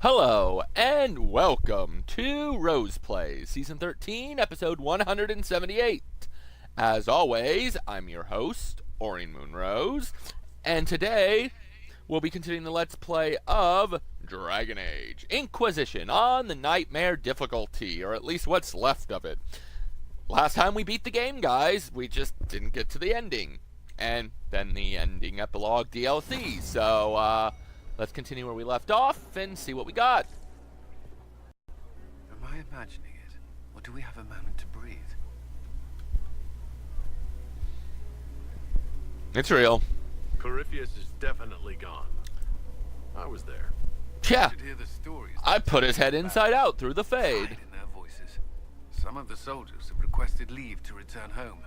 Hello, and welcome to Rose Plays, Season 13, Episode 178. As always, I'm your host, Orion Moonrose, and today we'll be continuing the Let's Play of Dragon Age Inquisition on the Nightmare difficulty, or at least what's left of it. Last time we beat the game, guys, we just didn't get to the ending, and then the ending epilogue DLC, so, let's continue where we left off and see what we got. Am I imagining it? Or do we have a moment to breathe? It's real. Corypheus is definitely gone. I was there. Yeah, You should hear the stories. I put his head inside out through the fade. Pride in their voices. Some of the soldiers have requested leave to return home,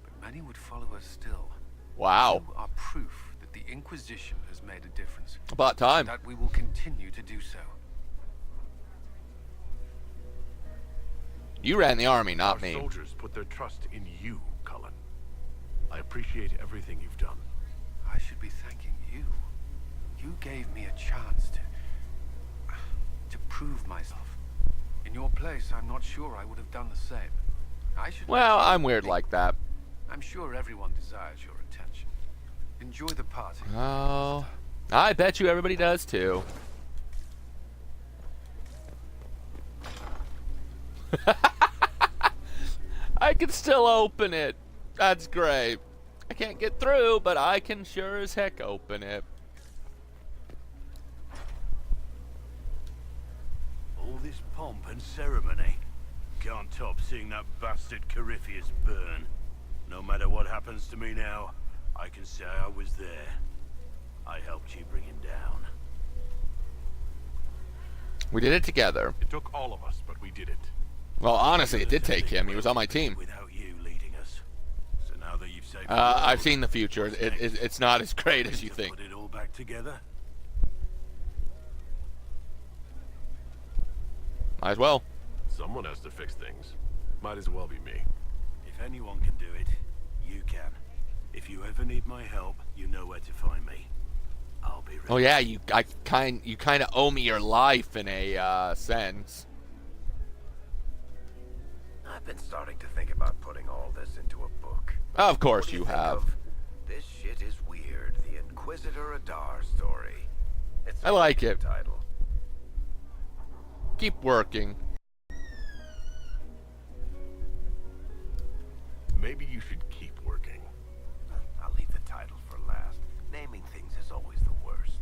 but many would follow us still. Wow. You are proof that the Inquisition has made a difference. About time. That we will continue to do so. You ran the army, not Our me. soldiers put their trust in you, Cullen. I appreciate everything you've done. I should be thanking you. You gave me a chance to prove myself. In your place, I'm not sure I would have done the same. I should. Well, I'm weird like that. I'm sure everyone desires your attention. Enjoy the party. Oh, I bet you everybody does too. I can still open it. That's great. I can't get through, but I can sure as heck open it. All this pomp and ceremony. Can't top seeing that bastard Corypheus burn. No matter what happens to me now, I can say I was there. I helped you bring him down. We did it together. It took all of us, but we did it. Well, honestly, it did take him. He was on my team. Without you leading us. So now that you've saved I've seen the future. It's not as great as you to think. put it all back together. Might as well. Someone has to fix things. Might as well be me. If anyone can do it, you can. If you ever need my help, you know where to find me. I'll be ready. Oh yeah, you kind of owe me your life in a sense. I've been starting to think about putting all this into a book. Of course What do you think have. of This shit is weird. The Inquisitor Adar story. It's I a like good it. title. Keep working. Maybe you should keep working. I'll leave the title for last. Naming things is always the worst.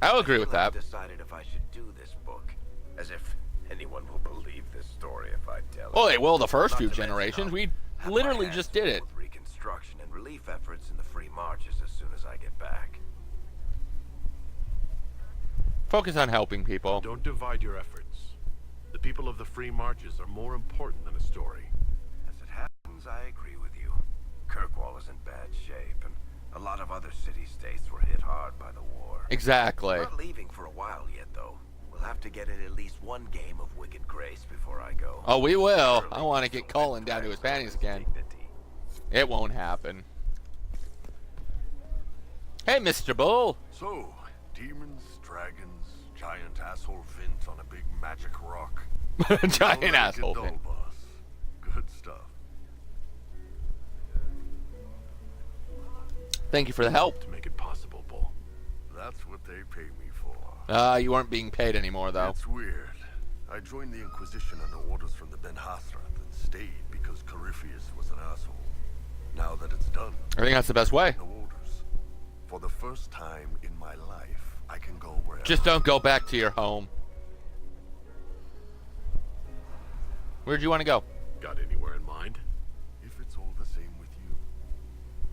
I'll agree with I've that. decided if I should do this book, as if anyone will believe this story if I tell it. Well, they will the first Not few to mention generations. I'll We have my literally hands just did full it. with reconstruction and relief efforts in the free marches as soon as I get back. Focus on helping people. Don't divide your efforts. The people of the free marches are more important than a story. As it happens, I agree with you. Kirkwall is in bad shape, and a lot of other city-states were hit hard by the war. Exactly. I'm not leaving for a while yet, though. We'll have to get in at least one game of Wicked Grace before I go. Oh, we will. Surely I want to this get will Cullen down to his panties again. dignity. It won't happen. Hey, Mr. Bull. So, demons, dragons, giant asshole Vint on a big magic rock. Giant All like a asshole. doll Thing. boss. Good stuff. Thank you for the help. To make it possible, Bull. That's what they pay me for. You weren't being paid anymore, though. It's weird. I joined the Inquisition under orders from the Ben Hathrath and stayed because Corypheus was an asshole. Now that it's done, I think that's the best way. no orders. For the first time in my life, I can go wherever. Just don't go back to your home. Where'd you want to go? Got anywhere in mind? If it's all the same with you,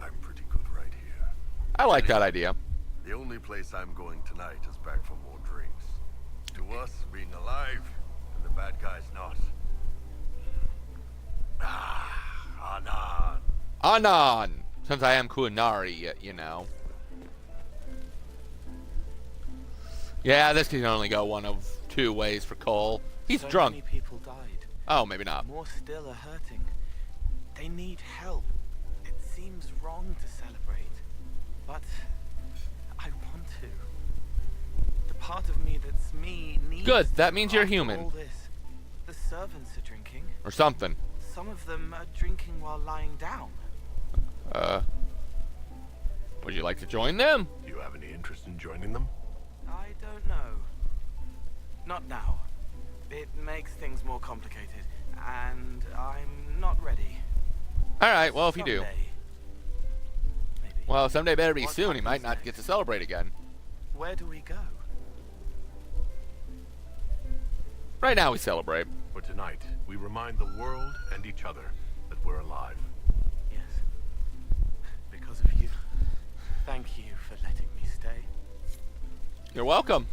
I'm pretty good right here. I like that idea. The only place I'm going tonight is back for more drinks. To us, being alive, and the bad guys not. Anan. Anan! Since I am Kunari, you know. Yeah, this can only go one of two ways for Cole. He's So drunk. many people died. Oh, maybe not. More still are hurting. They need help. It seems wrong to celebrate, but I want to. The part of me that's me needs Good, that to means you're after human. all this. The servants are drinking. Or something. Some of them are drinking while lying down. Would you like to join them? Do you have any interest in joining them? I don't know. Not now. It makes things more complicated, and I'm not ready. Alright, well, if you do. Someday. Maybe. Well, someday better be What soon. He might happens not next? get to celebrate again. Where do we go? Right now we celebrate. For tonight, we remind the world and each other that we're alive. Yes. Because of you. Thank you for letting me stay. You're welcome.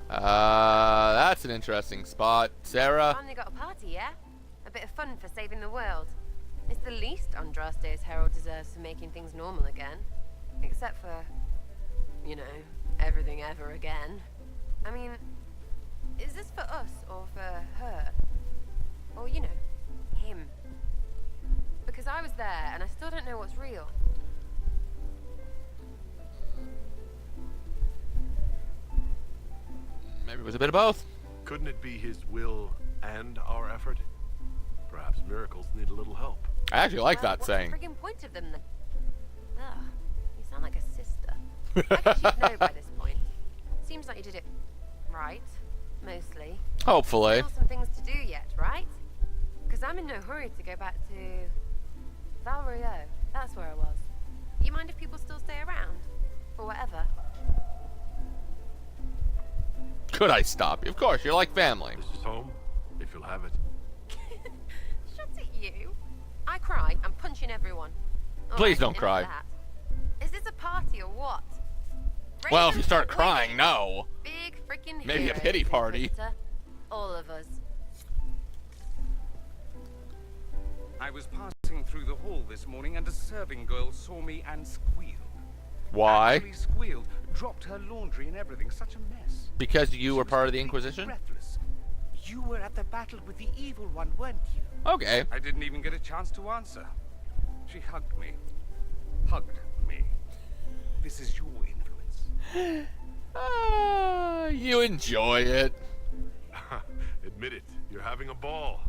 That's an interesting spot. Sarah? Finally got a party, yeah? A bit of fun for saving the world. It's the least Andraste's herald deserves for making things normal again. Except for, you know, everything ever again. I mean, is this for us or for her? Or, you know, him? Because I was there and I still don't know what's real. Maybe it was a bit of both. Couldn't it be his will and our effort? Perhaps miracles need a little help. I actually like Well, that what's saying. the friggin' point of them then? Ugh, you sound like a sister. I guess you'd know by this point. Seems like you did it right, mostly. Hopefully. Still some things to do yet, right? Because I'm in no hurry to go back to Valrio. That's where I was. You mind if people still stay around? Or whatever? Could I stop you? Of course, you're like family. This is home, if you'll have it. Shut it, you. I cry, I'm punching everyone. All Please right, don't enough cry. of that. Is this a party or what? Well, if you Ravens start or crying, women? no. Big freaking Maybe a heroes, pity party. Inquisitor. All of us. I was passing through the hall this morning and a serving girl saw me and squealed. Why? Actually squealed, dropped her laundry and everything. Such a mess. Because you She were was part of the completely Inquisition? breathless. You were at the battle with the evil one, weren't you? Okay. I didn't even get a chance to answer. She hugged me. Hugged me. This is your influence. You enjoy it. Admit it, you're having a ball.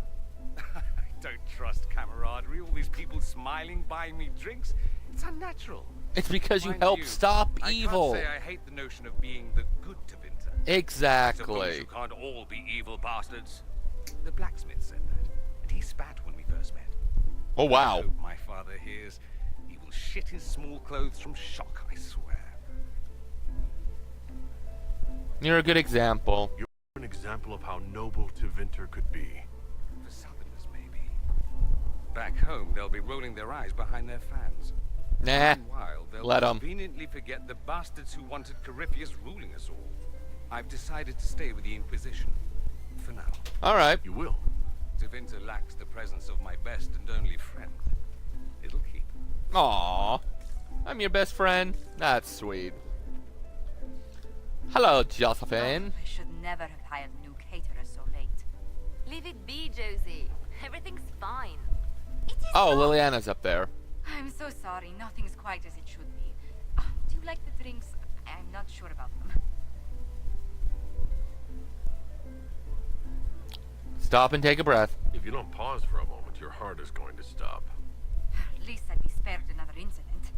I don't trust camaraderie. All these people smiling, buying me drinks. It's unnatural. It's because you Mind help you, stop evil. I can't say I hate the notion of being the good to Winter. Suppose Exactly. you can't all be evil bastards. The blacksmith said that, and he spat when we first met. Oh, I wow. hope my father hears. He will shit his small clothes from shock, I swear. You're a good example. You're an example of how noble Tevinter could be. For Southerners, maybe. Back home, they'll be rolling their eyes behind their fans. Nah. Meanwhile, they'll Let 'em. conveniently forget the bastards who wanted Corypheus ruling us all. I've decided to stay with the Inquisition. For now. Alright. You will. Tevinter lacks the presence of my best and only friend. It'll keep. Aww. I'm your best friend. That's sweet. Hello, Josephine. I should never have hired new caterers so late. Leave it be, Josie. Everything's fine. It is Oh, not. Liliana's up there. I'm so sorry. Nothing's quite as it should be. Do you like the drinks? I'm not sure about them. Stop and take a breath. If you don't pause for a moment, your heart is going to stop. At least I'd be spared another incident.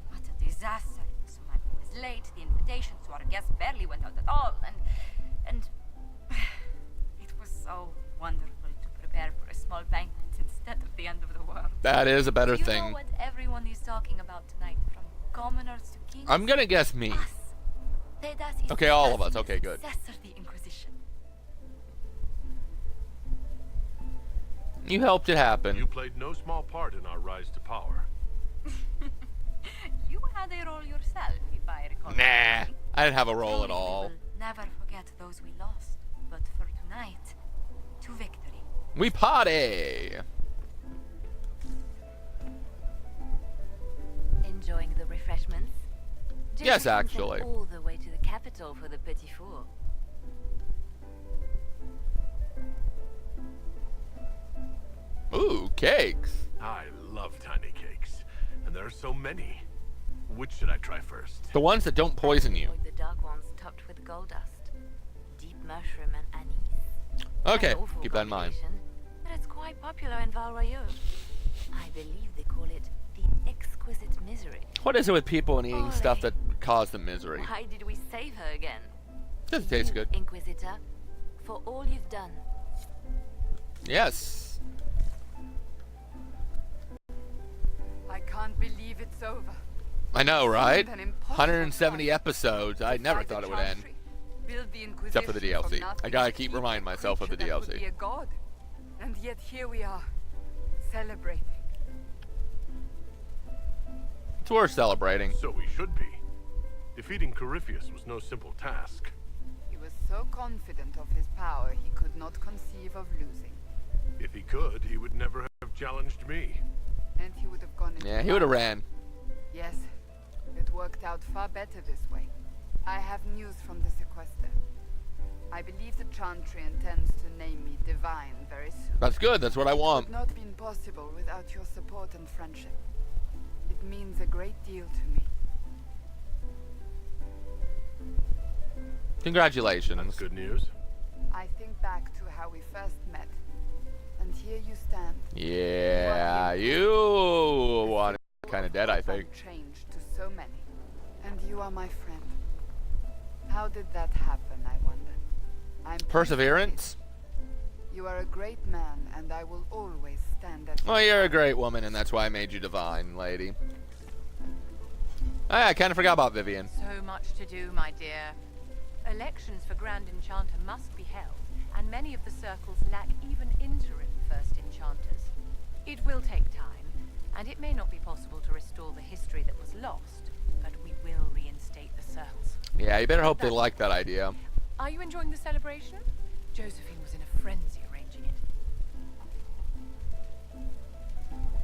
What a disaster. So I was late. The invitation to our guests barely went out at all. And it was so wonderful to prepare for a small banquet instead of the end of the world. That is a better Do you thing. know what everyone is talking about tonight, from commoners to kings? I'm gonna guess me. Us. Tedas is Okay, all of us. the Okay, good. successor of the Inquisition. You helped it happen. You played no small part in our rise to power. You had a role yourself, if I recall. Nah. correctly. I didn't have a role at Truly, we all. will never forget those we lost, but for tonight, to victory. We party! Enjoying the refreshments? Yes, Josie sent actually. all the way to the capital for the petit four. Ooh, cakes. I love tiny cakes, and there are so many. Which should I try first? The ones that don't poison you. Avoid the dark ones topped with gold dust, deep mushroom and anise. Okay, An awful keep that in mind. combination, but it's quite popular in Val Royeaux. I believe they call it the exquisite misery. What is it with people and eating stuff that cause them misery? Why did we save her again? Doesn't taste good. Inquisitor, for all you've done. Yes. I can't believe it's over. I know, right? Seemed an impossible 170 task. episodes. I never Fight the thought it would end. Chantry, build the Except for the Inquisition from DLC. nothing I gotta to keep keep reminding a myself of the creature that would DLC. be a god. And yet here we are, celebrating. It's worth celebrating. So we should be. Defeating Corypheus was no simple task. He was so confident of his power he could not conceive of losing. If he could, he would never have challenged me. And he would have gone into Yeah, he would have battle. ran. Yes, it worked out far better this way. I have news from the sequester. I believe the Chantry intends to name me Divine very soon. That's good. That's what I It want. would not been possible without your support and friendship. It means a great deal to me. Congratulations. That's good news. I think back to how we first met, and here you stand. Yeah, you want kind of dead, I think. Changed to so many, and you are my friend. How did that happen, I wonder? I'm Perseverance? You are a great man, and I will always stand at your Well, you're a side. great woman, and that's why I made you divine, lady. I kind of forgot about Vivian. So much to do, my dear. Elections for Grand Enchanter must be held, and many of the circles lack even interim First Enchanters. It will take time, and it may not be possible to restore the history that was lost, but we will reinstate the circles. Yeah, you better hope they like that idea. Are you enjoying the celebration? Josephine was in a frenzy arranging it.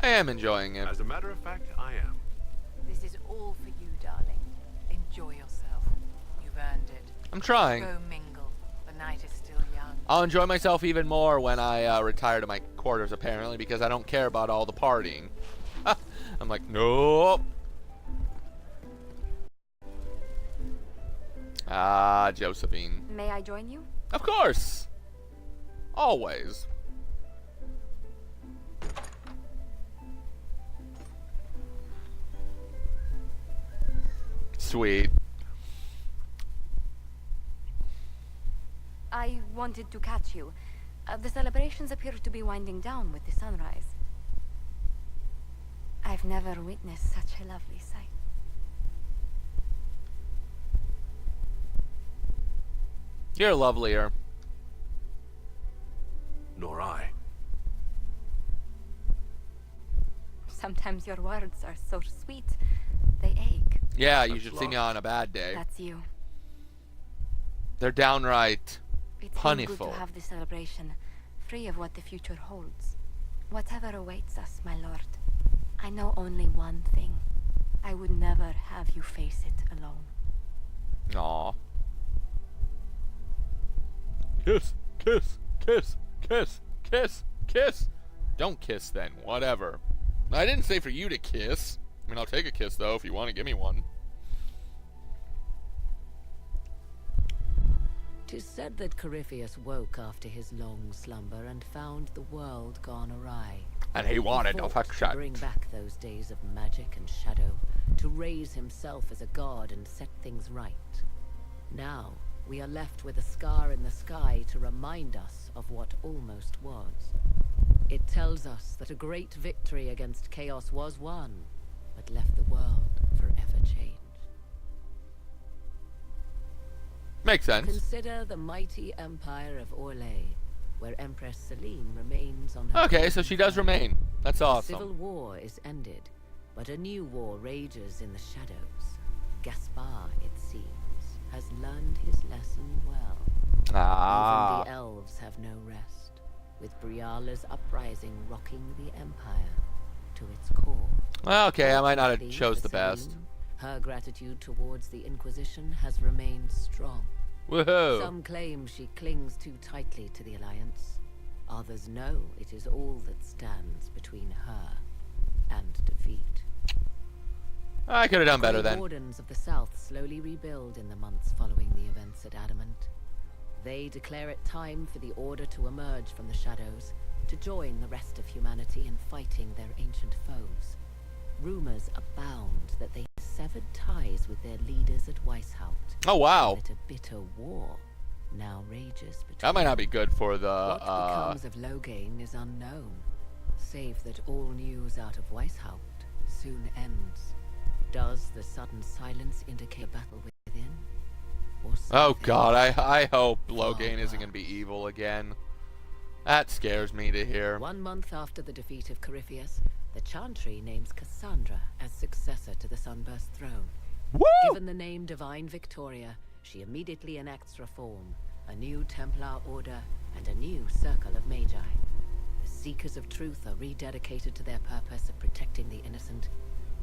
I am enjoying it. As a matter of fact, I am. This is all for you, darling. Enjoy yourself. You've earned it. I'm trying. Go mingle. The night is still young. I'll enjoy myself even more when I retire to my quarters, apparently, because I don't care about all the partying. I'm like, nope. Ah, Josephine. May I join you? Of course. Always. Sweet. I wanted to catch you. The celebrations appear to be winding down with the sunrise. I've never witnessed such a lovely sight. You're lovelier. Nor I. Sometimes your words are so sweet, they ache. Yeah, you That's should see me love. on a bad day. That's you. They're downright It's been good puniful. to have the celebration, free of what the future holds. Whatever awaits us, my lord, I know only one thing. I would never have you face it alone. Aw. Kiss, kiss, kiss, kiss, kiss, kiss. Don't kiss then, whatever. I didn't say for you to kiss. I mean, I'll take a kiss though if you want to give me one. 'Tis said that Corypheus woke after his long slumber and found the world gone awry. And he wanted to fought fuck to bring back those days of magic and shadow, to raise himself as a god and set things right. Now, we are left with a scar in the sky to remind us of what almost was. It tells us that a great victory against chaos was won, but left the world forever changed. Makes sense. Consider the mighty empire of Orlais, where Empress Celine remains on her Okay, throne so she does forever. remain. That's The awesome. civil war is ended, but a new war rages in the shadows. Gaspar, it seems, has learned his lesson well. Ah. Even the elves have no rest, with Briala's uprising rocking the empire to its core. Well, okay, I might not have Fortunately chose for the best. Celine, her gratitude towards the Inquisition has remained strong. Woohoo! Some claim she clings too tightly to the Alliance. Others know it is all that stands between her and defeat. I could have done better The then. Wardens of the South slowly rebuild in the months following the events at Adamant. They declare it time for the Order to emerge from the shadows, to join the rest of humanity in fighting their ancient foes. Rumors abound that they severed ties with their leaders at Weishaupt. Oh, wow. That a bitter war now rages between That might not be good for the, What becomes of Loghain is unknown, save that all news out of Weishaupt soon ends. Does the sudden silence indicate a battle within? Or Oh something god, I hope far Loghain isn't going to be evil again. That scares me to hear. 1 month after the defeat of Corypheus, the Chantry names Cassandra as successor to the Sunburst throne. Woo! Given the name Divine Victoria, she immediately enacts reform, a new Templar order, and a new circle of Magi. The Seekers of Truth are rededicated to their purpose of protecting the innocent.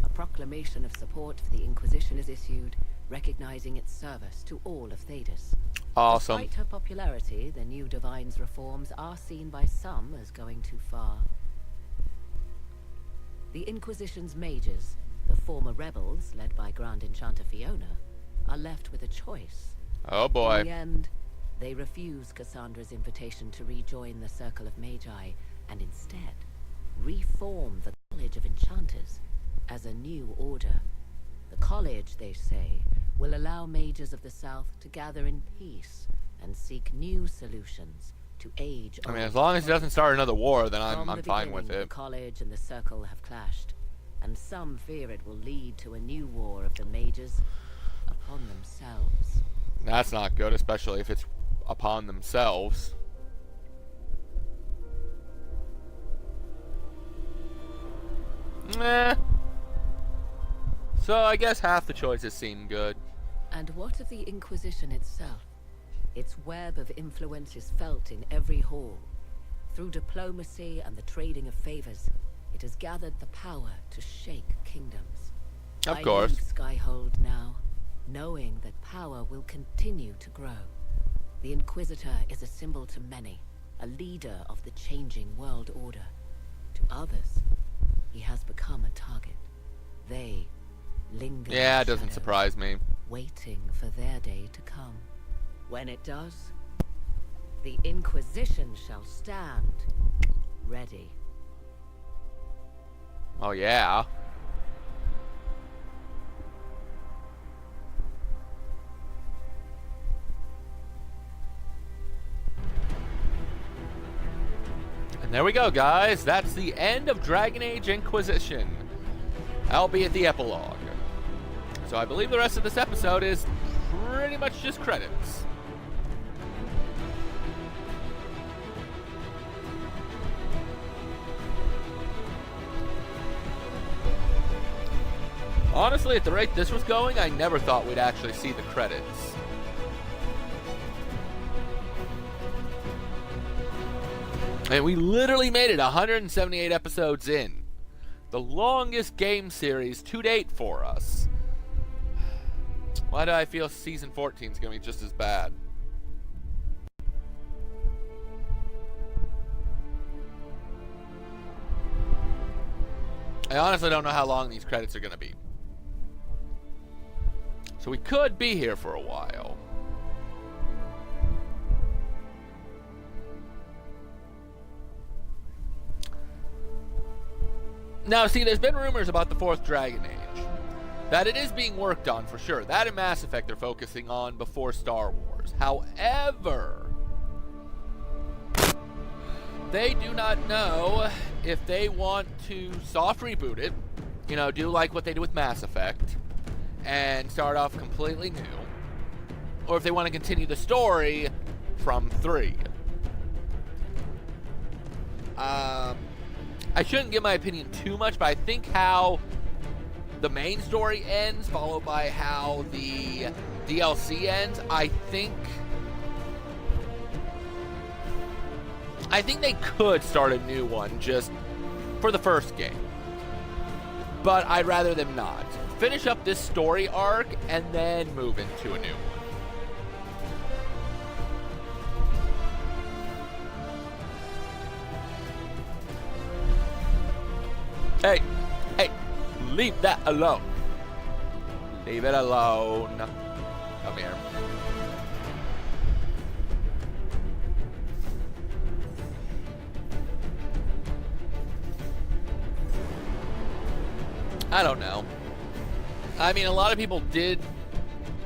A proclamation of support for the Inquisition is issued, recognizing its service to all of Thedas. Awesome. Despite her popularity, the new Divine's reforms are seen by some as going too far. The Inquisition's mages, the former rebels led by Grand Enchanter Fiona, are left with a choice. Oh boy. In the end, they refuse Cassandra's invitation to rejoin the Circle of Magi, and instead reform the College of Enchanters as a new order. The college, they say, will allow mages of the South to gather in peace and seek new solutions to age. I mean, as long as it doesn't start another war, then I'm From the fine with beginning, it. The college and the circle have clashed, and some fear it will lead to a new war of the mages upon themselves. That's not good, especially if it's upon themselves. Meh. So I guess half the choices seem good. And what of the Inquisition itself? Its web of influence is felt in every hall. Through diplomacy and the trading of favors, it has gathered the power to shake kingdoms. Of course. I leave Skyhold now, knowing that power will continue to grow. The Inquisitor is a symbol to many, a leader of the changing world order. To others, he has become a target. They linger in Yeah, it the doesn't shadows, surprise me. waiting for their day to come. When it does, the Inquisition shall stand ready. Oh yeah. And there we go, guys. That's the end of Dragon Age Inquisition, albeit the epilogue. So I believe the rest of this episode is pretty much just credits. Honestly, at the rate this was going, I never thought we'd actually see the credits. And we literally made it 178 episodes in. The longest game series to date for us. Why do I feel season 14 is going to be just as bad? I honestly don't know how long these credits are going to be. So we could be here for a while. Now, see, there's been rumors about the 4th Dragon Age. That it is being worked on for sure. That and Mass Effect they're focusing on before Star Wars. However, they do not know if they want to soft reboot it, you know, do like what they did with Mass Effect, and start off completely new, or if they want to continue the story from 3. I shouldn't give my opinion too much, but I think how the main story ends, followed by how the DLC ends, I think they could start a new one just for the first game. But I'd rather them not. Finish up this story arc and then move into a new one. Hey, leave that alone. Leave it alone. Come here. I don't know. I mean, a lot of people did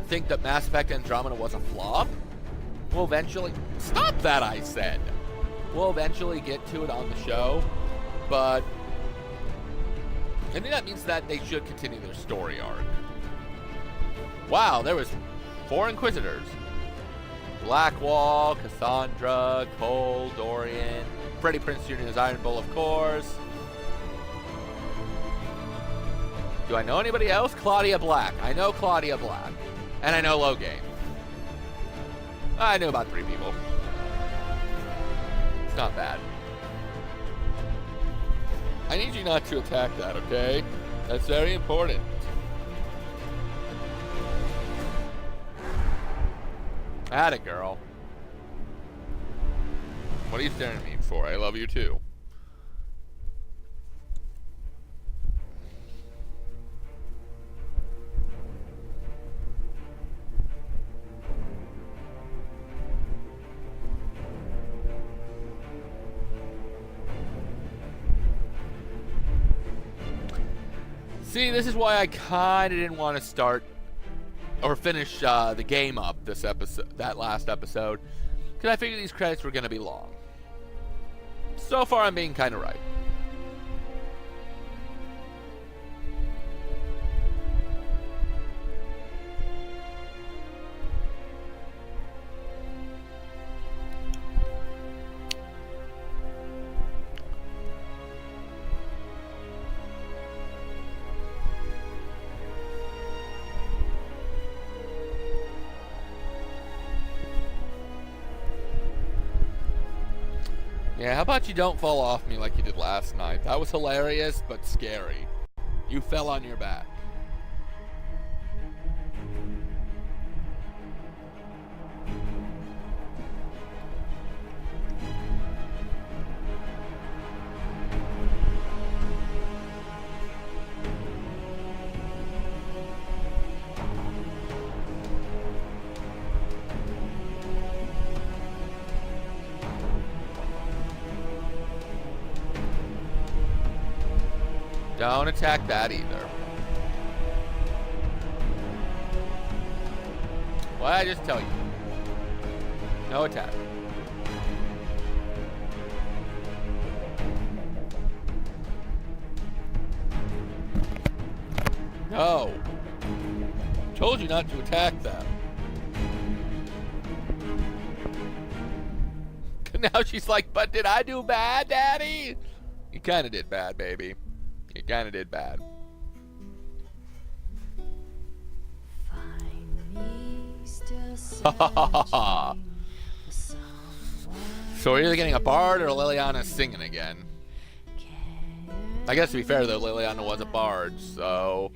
think that Mass Effect Andromeda was a flop. We'll eventually... Stop that, I said! We'll eventually get to it on the show, but... I think that means that they should continue their story arc. Wow, there was 4 Inquisitors. Blackwall, Cassandra, Cole, Dorian, Freddie Prinze Jr. as Iron Bull, of course. Do I know anybody else? Claudia Black. I know Claudia Black. And I know Loghain. I knew about 3 people. It's not bad. I need you not to attack that, okay? That's very important. Atta girl. What are you staring at me for? I love you too. See, this is why I kind of didn't want to start or finish the game up this episode, that last episode, because I figured these credits were going to be long. So far, I'm being kind of right. Yeah, how about you don't fall off me like you did last night? That was hilarious, but scary. You fell on your back. Don't attack that either. What did I just tell you? No attack. No. Told you not to attack that. Now she's like, but did I do bad, Daddy? You kind of did bad, baby. You kind of did bad. So we're either getting a bard or Liliana singing again. I guess to be fair though, Liliana was a bard, so...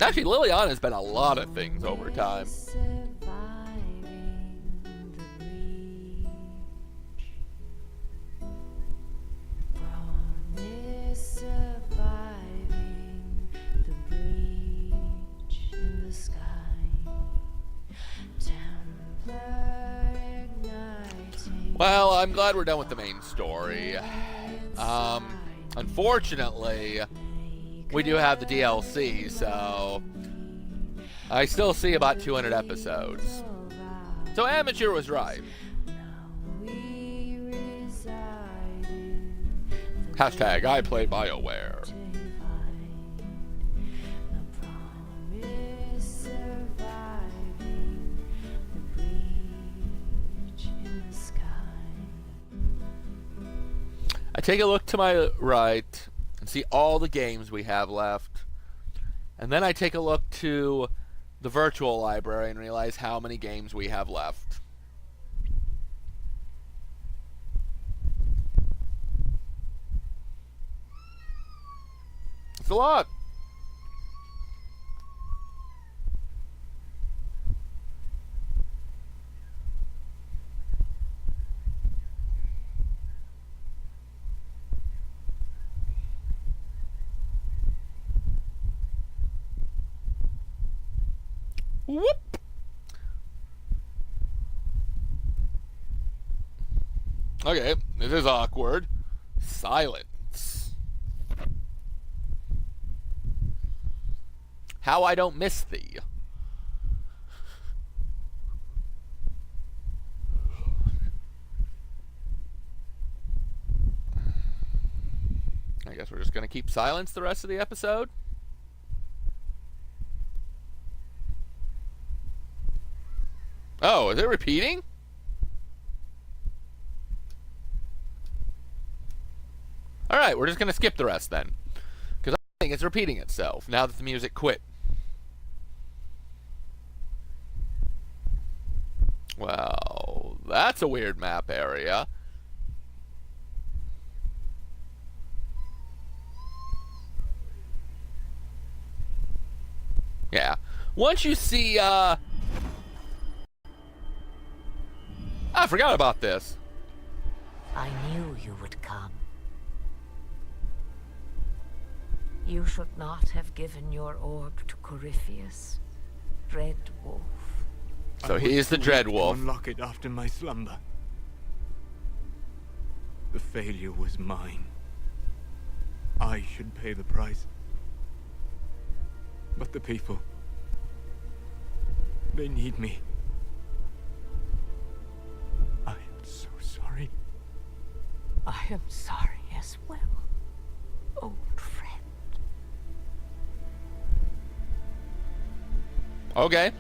Actually, Liliana's been a lot of things over time. Well, I'm glad we're done with the main story. Unfortunately, we do have the DLC, so I still see about 200 episodes. So Amateur was right. Hashtag I play BioWare. I take a look to my right and see all the games we have left. And then I take a look to the virtual library and realize how many games we have left. It's a lot. Whoop. Okay, this is awkward. Silence. How I don't miss thee. I guess we're just going to keep silence the rest of the episode. Oh, is it repeating? Alright, we're just going to skip the rest then. Because I think it's repeating itself now that the music quit. Well, that's a weird map area. Yeah. Once you see, I forgot about this. I knew you would come. You should not have given your orb to Corypheus, Dread Wolf. So he is the Dread Wolf. Unlock it after my slumber. The failure was mine. I should pay the price. But the people, they need me. I am so sorry. I am sorry as well, old friend. Okay.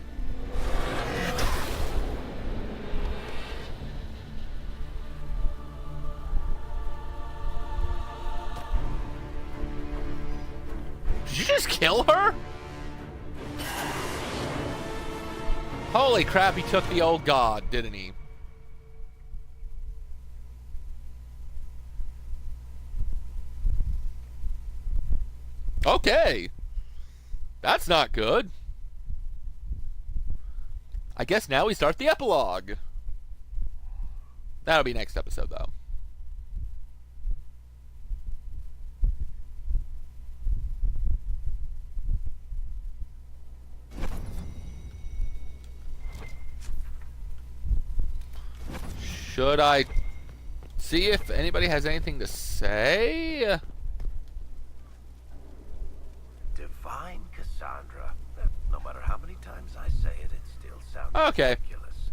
Did you just kill her? Holy crap, he took the old god, didn't he? Okay. That's not good. I guess now we start the epilogue. That'll be next episode, though. Should I see if anybody has anything to say? Divine Cassandra. No matter how many times I say it, it still sounds Okay. ridiculous.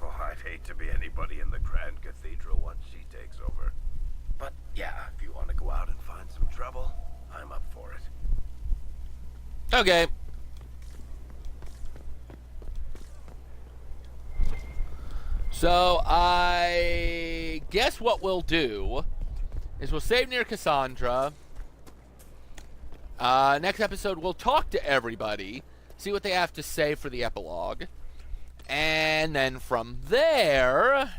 Oh, I'd hate to be anybody in the Grand Cathedral once she takes over. But yeah, if you want to go out and find some trouble, I'm up for it. Okay. So, I guess what we'll do is we'll save near Cassandra. Next episode, we'll talk to everybody, see what they have to say for the epilogue. And then from there,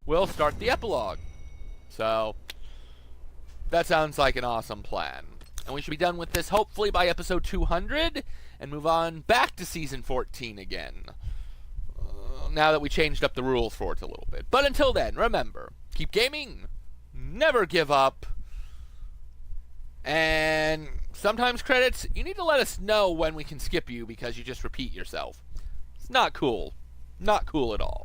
we'll start the epilogue. So, that sounds like an awesome plan. And we should be done with this hopefully by episode 200 and move on back to season 14 again. Now that we changed up the rules for it a little bit. But until then, remember, keep gaming, never give up, and sometimes credits, you need to let us know when we can skip you because you just repeat yourself. It's not cool. Not cool at all.